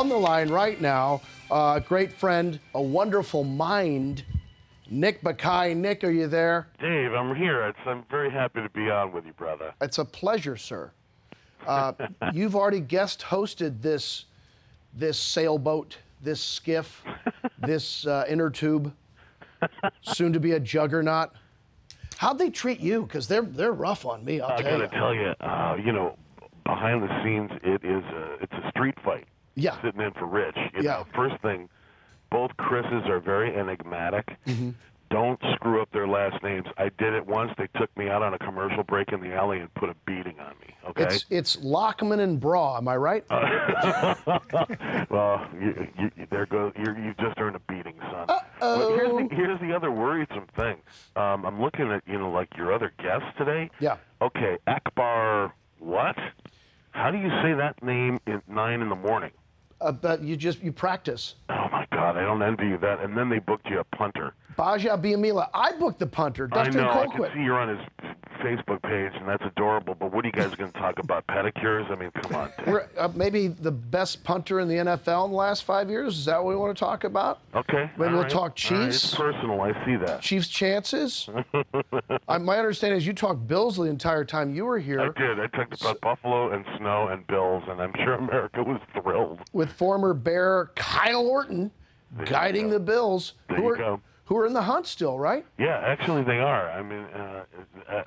on the line right now, a great friend, a wonderful mind, Nick Bakay. Nick, are you there? Dave, I'm here. I'm very happy to be on with you, brother. It's a pleasure, sir. You've already guest hosted this sailboat, this skiff, this inner tube, soon to be a juggernaut. How'd they treat you? Because they're rough on me, I'll tell you. I gotta tell you, behind the scenes, it's a street fight. Yeah. Sitting in for Rich. You know, first thing, both Chris's are very enigmatic. Mm-hmm. Don't screw up their last names. I did it once. They took me out on a commercial break in the alley and put a beating on me. Okay. It's Lockman and Bra. Am I right? Well, you just earned a beating, son. Uh-oh. But here's the other worrisome thing. I'm looking at like your other guests today. Yeah. Okay, Akbar. What? How do you say that name at 9 in the morning? But you practice. Oh my God, I don't envy you that. And then they booked you a punter. Baja Biamila. I booked the punter. Dustin I know. Colquitt. I can see you're on his Facebook page, and that's adorable. But what are you guys going to talk about? Pedicures? I mean, come on. We're maybe the best punter in the NFL in the last 5 years. Is that what we want to talk about? Okay. Maybe we'll talk Chiefs. Right. It's personal. I see that. Chiefs' chances. My understanding is you talked Bills the entire time you were here. I did. I talked about Buffalo and snow and Bills, and I'm sure America was thrilled. With former Bear Kyle Orton guiding the Bills, who are in the hunt still, right? Yeah, actually they are. I mean,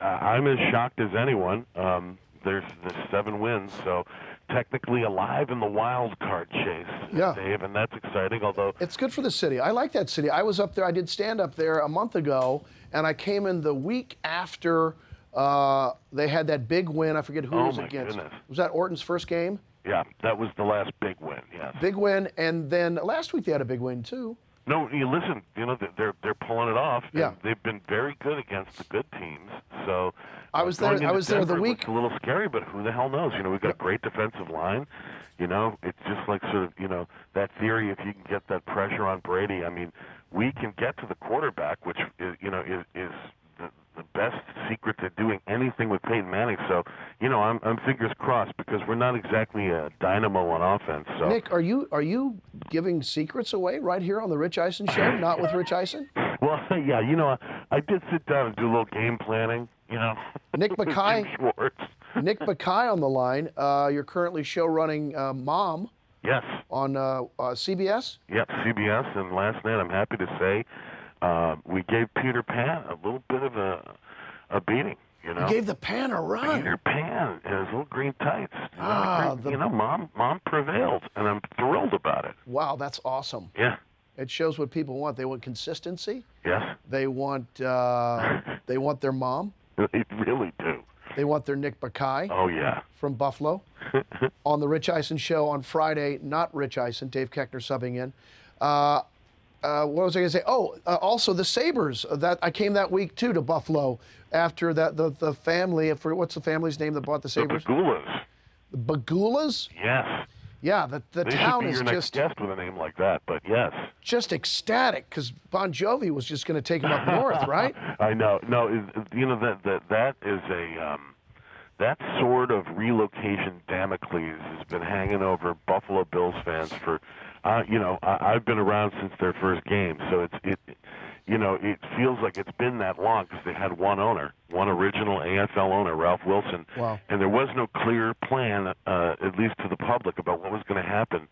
I'm as shocked as anyone. There's 7 wins, so technically alive in the wild card chase, Dave, and that's exciting, although... It's good for the city. I like that city. I was up there. I did stand up there a month ago, and I came in the week after they had that big win. I forget who it was against. Goodness. Was that Orton's first game? Yeah, that was the last big win, yes. Big win, and then last week they had a big win, too. No, listen, they're pulling it off. Yeah. And they've been very good against the good teams. So I was there the week. It's a little scary, but who the hell knows? We've got a great defensive line. It's just like sort of, that theory, if you can get that pressure on Brady, I mean, we can get to the quarterback, which is the best secret to doing anything with Peyton Manning. So, I'm fingers crossed because we're not exactly a dynamo on offense. So. Nick, are you giving secrets away right here on the Rich Eisen show? Not with Rich Eisen? Well, yeah, I did sit down and do a little game planning. Nick Bakay. Nick Bakay on the line. You're currently show running Mom. Yes. On CBS. Yep, CBS. And last night, I'm happy to say, we gave Peter Pan a little bit of a beating. You gave the Pan a run. Peter Pan in his little green tights. Mom prevailed, and I'm thrilled about it. Wow, that's awesome. Yeah. It shows what people want. They want consistency. Yes. They want their mom. They really do. They want their Nick Bakay. Oh, yeah. From Buffalo. On the Rich Eisen show on Friday, not Rich Eisen, Dave Koechner subbing in. What was I going to say? Also the Sabres. I came that week too to Buffalo after that. The family. What's the family's name that bought the Sabres? The Bagulas. The Bagulas? Yes. Yeah. The town is your next guest with a name like that, but yes. Just ecstatic because Bon Jovi was just going to take him up north, right? I know. No, that is a. That sort of relocation Damocles has been hanging over Buffalo Bills fans for. I've been around since their first game, so it feels like it's been that long because they had one original AFL owner, Ralph Wilson, wow. And there was no clear plan, at least to the public, about what was going to happen.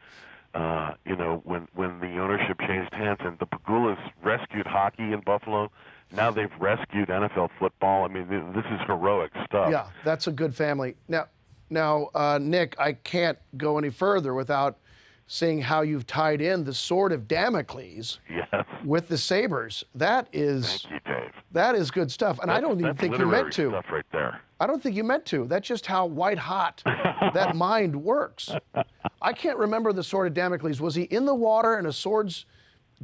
When the ownership changed hands, and the Pagulas rescued hockey in Buffalo. Now they've rescued NFL football. I mean, this is heroic stuff. Yeah, that's a good family. Now, Nick, I can't go any further without seeing how you've tied in the sword of Damocles with the Sabres. That is, thank you, Dave. That is good stuff, and I don't even think you meant to. Stuff right there. I don't think you meant to. That's just how white hot that mind works. I can't remember the sword of Damocles. Was he in the water and a sword's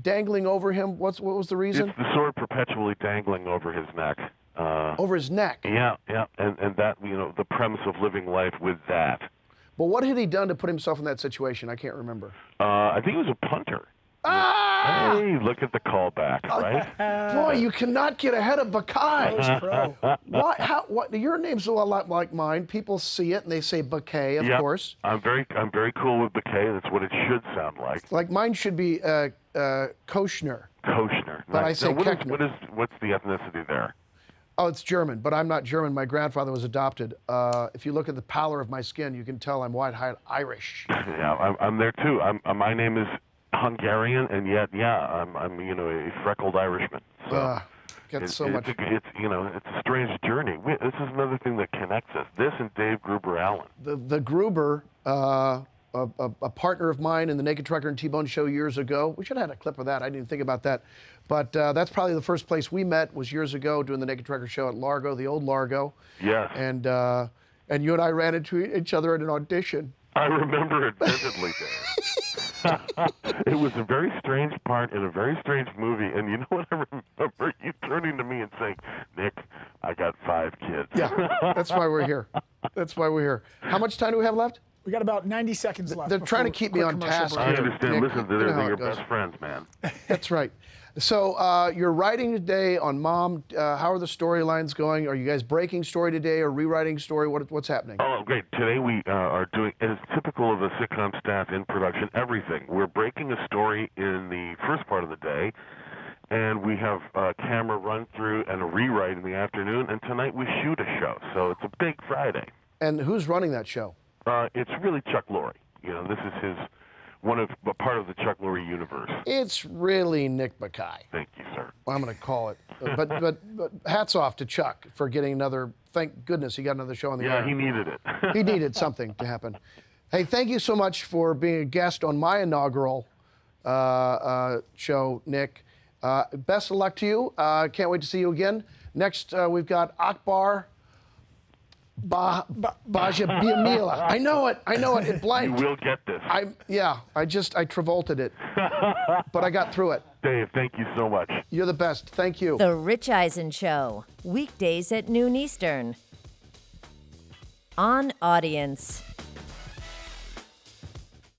dangling over him? What was the reason? It's the sword perpetually dangling over his neck. Over his neck? Yeah, and that, the premise of living life with that. But what had he done to put himself in that situation? I can't remember. I think he was a punter. Ah! Hey, look at the callback, right? Boy, you cannot get ahead of Bakay. That was pro. What? Your name's a lot like mine. People see it and they say Bakay, of Yep. course. I'm very cool with Bakay. That's what it should sound like. Like mine should be Koechner. Koechner. But I Nice. say Now, Koechner. what's the ethnicity there? Oh, it's German, but I'm not German. My grandfather was adopted. If you look at the pallor of my skin, you can tell I'm white-haired Irish. Yeah, I'm there too. My name is Hungarian, and yet, I'm a freckled Irishman. So Got so much. it's a strange journey. This is another thing that connects us. This and Dave Gruber Allen. The Gruber, a partner of mine in the Naked Trucker and T-Bone show years ago. We should have had a clip of that. I didn't even think about that. But that's probably the first place we met was years ago doing the Naked Trucker show at Largo, the old Largo. Yes. And you and I ran into each other at an audition. I remember it vividly, Dave. It was a very strange part in a very strange movie, and you know what I remember? You turning to me and saying, "Nick, I got 5 kids." Yeah, that's why we're here. That's why we're here. How much time do we have left? We got about 90 seconds left. They're trying to before keep me quick on commercial task break. I here. understand. Nick, Listen, you know how they're it your goes. best friends, man. That's right. So you're writing today on Mom. How are the storylines going? Are you guys breaking story today or rewriting story? What's happening? Oh, great. Today we are doing, as typical of a sitcom staff in production, everything. We're breaking a story in the first part of the day, and we have a camera run through and a rewrite in the afternoon, and tonight we shoot a show. So it's a big Friday. And who's running that show? It's really Chuck Lorre. This is his a part of the Chuck Lorre universe. It's really Nick Bakay. Thank you, sir. I'm going to call it. But hats off to Chuck for getting another. Thank goodness he got another show on the air. Yeah, he needed it. He needed something to happen. Hey, thank you so much for being a guest on my inaugural show, Nick. Best of luck to you. Can't wait to see you again. Next, we've got Akbar Bajabiamila. I know it. It blanked. You will get this. I Travolted it. But I got through it. Dave, thank you so much. You're the best. Thank you. The Rich Eisen Show, weekdays at noon Eastern. On Audience.